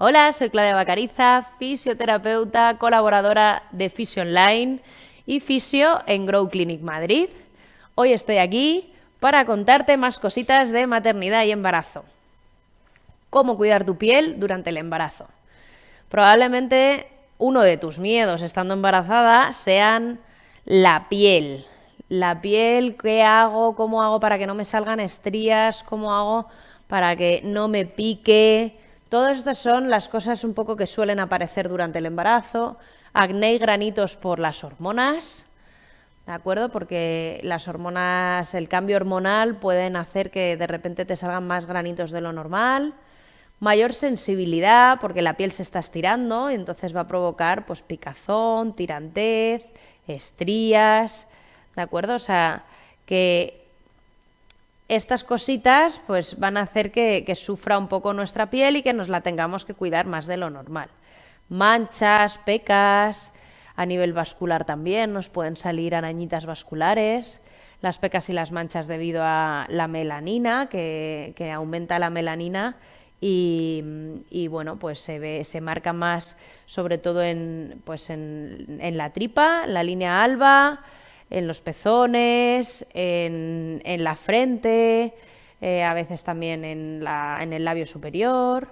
Hola, soy Claudia Bacariza, fisioterapeuta, colaboradora de Fisio Online y fisio en Grow Clinic Madrid. Hoy estoy aquí para contarte más cositas de maternidad y embarazo. ¿Cómo cuidar tu piel durante el embarazo? Probablemente uno de tus miedos estando embarazada sean la piel. La piel, ¿qué hago? ¿Cómo hago para que no me salgan estrías? ¿Cómo hago para que no me pique? Todas estas son las cosas un poco que suelen aparecer durante el embarazo. Acné y granitos por las hormonas, ¿de acuerdo? Porque las hormonas, el cambio hormonal pueden hacer que de repente te salgan más granitos de lo normal. Mayor sensibilidad, porque la piel se está estirando y entonces va a provocar pues picazón, tirantez, estrías, ¿de acuerdo? O sea, que estas cositas pues van a hacer que sufra un poco nuestra piel y que nos la tengamos que cuidar más de lo normal. Manchas, pecas, a nivel vascular también nos pueden salir arañitas vasculares, las pecas y las manchas debido a la melanina, que aumenta la melanina y bueno, pues se marca más sobre todo en la tripa, la línea alba, en los pezones, en la frente, a veces también en el labio superior.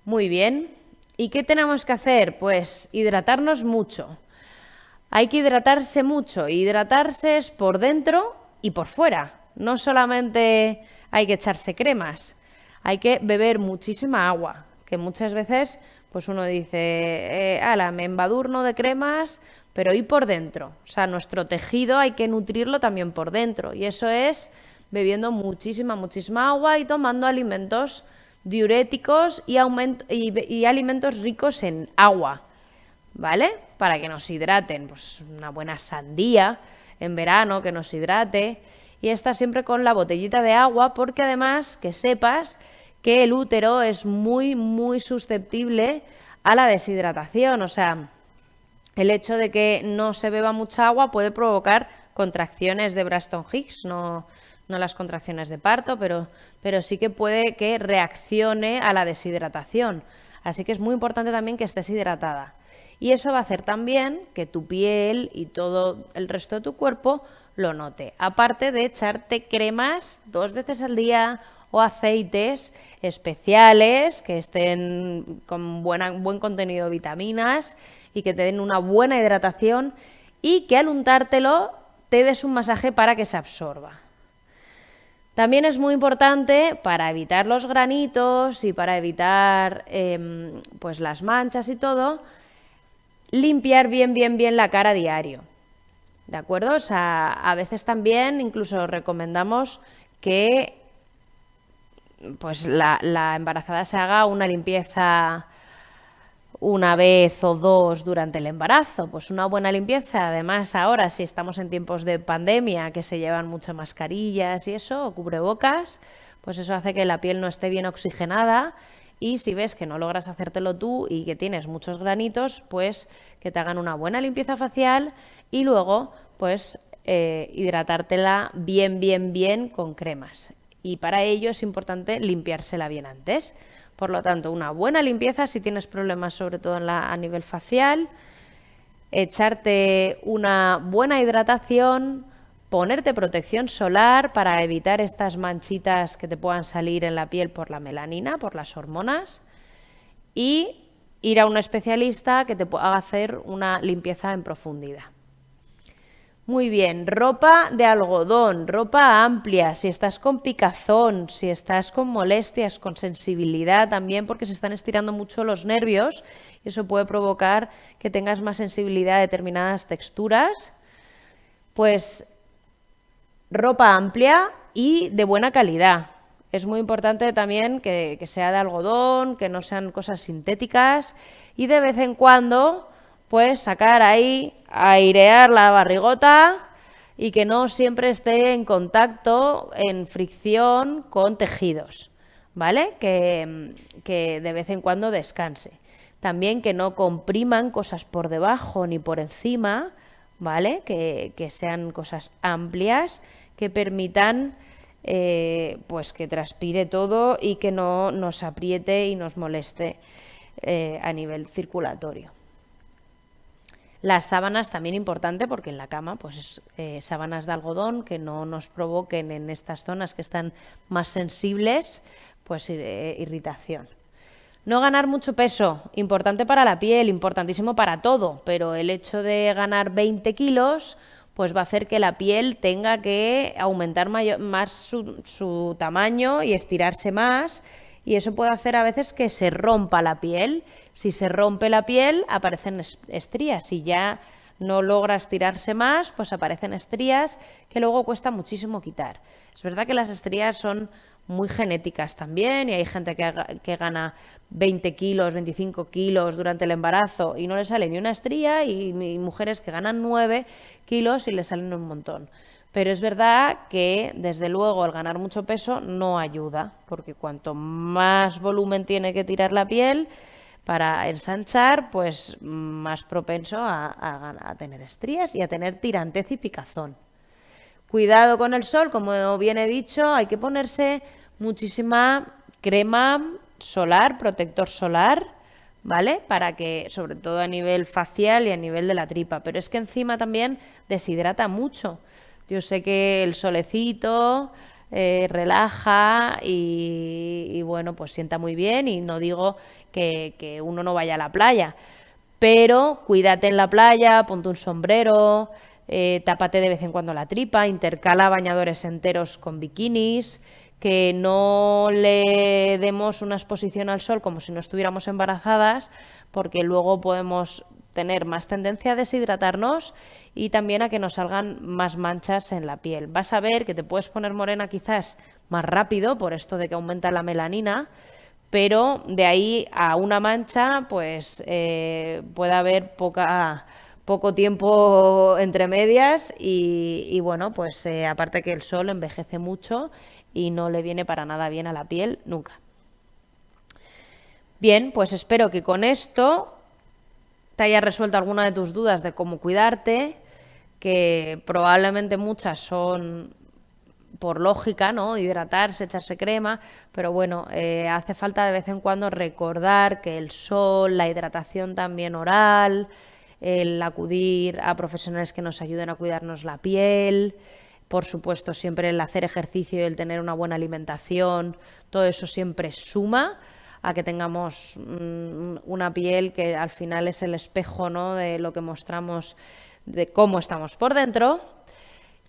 Muy bien. ¿Y qué tenemos que hacer? Pues hidratarnos mucho. Hay que hidratarse mucho. Hidratarse es por dentro y por fuera. No solamente hay que echarse cremas, hay que beber muchísima agua, que muchas veces pues uno dice, me embadurno de cremas, pero ¿y por dentro? O sea, nuestro tejido hay que nutrirlo también por dentro y eso es bebiendo muchísima agua y tomando alimentos diuréticos y alimentos ricos en agua, ¿vale? Para que nos hidraten, pues una buena sandía en verano que nos hidrate y esta siempre con la botellita de agua porque además que sepas que el útero es muy susceptible a la deshidratación, o sea, el hecho de que no se beba mucha agua puede provocar contracciones de Braxton Hicks, no las contracciones de parto, pero sí que puede que reaccione a la deshidratación. Así que es muy importante también que estés hidratada. Y eso va a hacer también que tu piel y todo el resto de tu cuerpo lo note. Aparte de echarte cremas 2 veces al día o aceites especiales que estén con buen contenido de vitaminas y que te den una buena hidratación y que al untártelo te des un masaje para que se absorba. También es muy importante para evitar los granitos y para evitar pues las manchas y todo, limpiar bien la cara diario, ¿de acuerdo? O sea, a veces también incluso recomendamos que pues la embarazada se haga una limpieza una vez o dos durante el embarazo, pues una buena limpieza. Además, ahora si estamos en tiempos de pandemia, que se llevan muchas mascarillas y eso, o cubrebocas, pues eso hace que la piel no esté bien oxigenada y si ves que no logras hacértelo tú y que tienes muchos granitos, pues que te hagan una buena limpieza facial y luego pues hidratártela bien con cremas. Y para ello es importante limpiársela bien antes. Por lo tanto, una buena limpieza si tienes problemas sobre todo a nivel facial, echarte una buena hidratación, ponerte protección solar para evitar estas manchitas que te puedan salir en la piel por la melanina, por las hormonas, y ir a un especialista que te haga hacer una limpieza en profundidad. Muy bien, ropa de algodón, ropa amplia, si estás con picazón, si estás con molestias, con sensibilidad también, porque se están estirando mucho los nervios, y eso puede provocar que tengas más sensibilidad a determinadas texturas, pues ropa amplia y de buena calidad. Es muy importante también que sea de algodón, que no sean cosas sintéticas y de vez en cuando pues sacar ahí, airear la barrigota y que no siempre esté en contacto, en fricción con tejidos, ¿vale? Que de vez en cuando descanse. También que no compriman cosas por debajo ni por encima, ¿vale? Que sean cosas amplias, que permitan pues que transpire todo y que no nos apriete y nos moleste a nivel circulatorio. Las sábanas también importante, porque en la cama pues sábanas de algodón que no nos provoquen en estas zonas que están más sensibles pues irritación. No ganar mucho peso, importante para la piel, importantísimo para todo, pero el hecho de ganar 20 kilos pues va a hacer que la piel tenga que aumentar más su tamaño y estirarse más, y eso puede hacer a veces que se rompa la piel. Si se rompe la piel, aparecen estrías. Si ya no logra estirarse más, pues aparecen estrías que luego cuesta muchísimo quitar. Es verdad que las estrías son muy genéticas también, y hay gente que gana 20 kilos, 25 kilos durante el embarazo y no le sale ni una estría, y mujeres que ganan 9 kilos y le salen un montón. Pero es verdad que, desde luego, el ganar mucho peso no ayuda, porque cuanto más volumen tiene que tirar la piel para ensanchar, pues más propenso a tener estrías y a tener tirantez y picazón. Cuidado con el sol, como bien he dicho, hay que ponerse muchísima crema solar, protector solar, ¿vale? Para que, sobre todo a nivel facial y a nivel de la tripa, pero es que encima también deshidrata mucho. Yo sé que el solecito relaja y bueno, pues sienta muy bien, y no digo que uno no vaya a la playa, pero cuídate en la playa, ponte un sombrero, tápate de vez en cuando la tripa, intercala bañadores enteros con bikinis, que no le demos una exposición al sol como si no estuviéramos embarazadas, porque luego podemos tener más tendencia a deshidratarnos y también a que nos salgan más manchas en la piel. Vas a ver que te puedes poner morena quizás más rápido por esto de que aumenta la melanina, pero de ahí a una mancha pues puede haber poco tiempo entre medias, y bueno, pues aparte que el sol envejece mucho y no le viene para nada bien a la piel nunca. Bien, pues espero que con esto te hayas resuelto alguna de tus dudas de cómo cuidarte, que probablemente muchas son por lógica, ¿no? Hidratarse, echarse crema, pero bueno, hace falta de vez en cuando recordar que el sol, la hidratación también oral, el acudir a profesionales que nos ayuden a cuidarnos la piel, por supuesto siempre el hacer ejercicio y el tener una buena alimentación, todo eso siempre suma a que tengamos una piel que al final es el espejo, ¿no?, de lo que mostramos, de cómo estamos por dentro.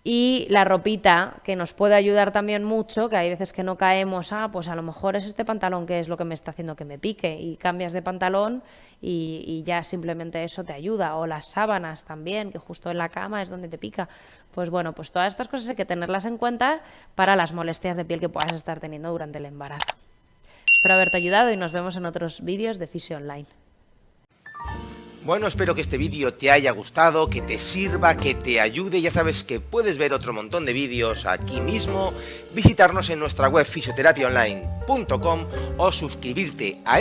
Y la ropita, que nos puede ayudar también mucho, que hay veces que no caemos, pues a lo mejor es este pantalón que es lo que me está haciendo que me pique, y cambias de pantalón y ya simplemente eso te ayuda. O las sábanas también, que justo en la cama es donde te pica. Pues bueno, pues todas estas cosas hay que tenerlas en cuenta para las molestias de piel que puedas estar teniendo durante el embarazo. Espero haberte ayudado y nos vemos en otros vídeos de Fisio Online. Bueno, espero que este vídeo te haya gustado, que te sirva, que te ayude. Ya sabes que puedes ver otro montón de vídeos aquí mismo, visitarnos en nuestra web fisioterapiaonline.com o suscribirte a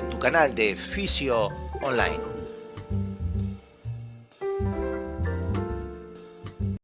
tu canal de Fisio Online.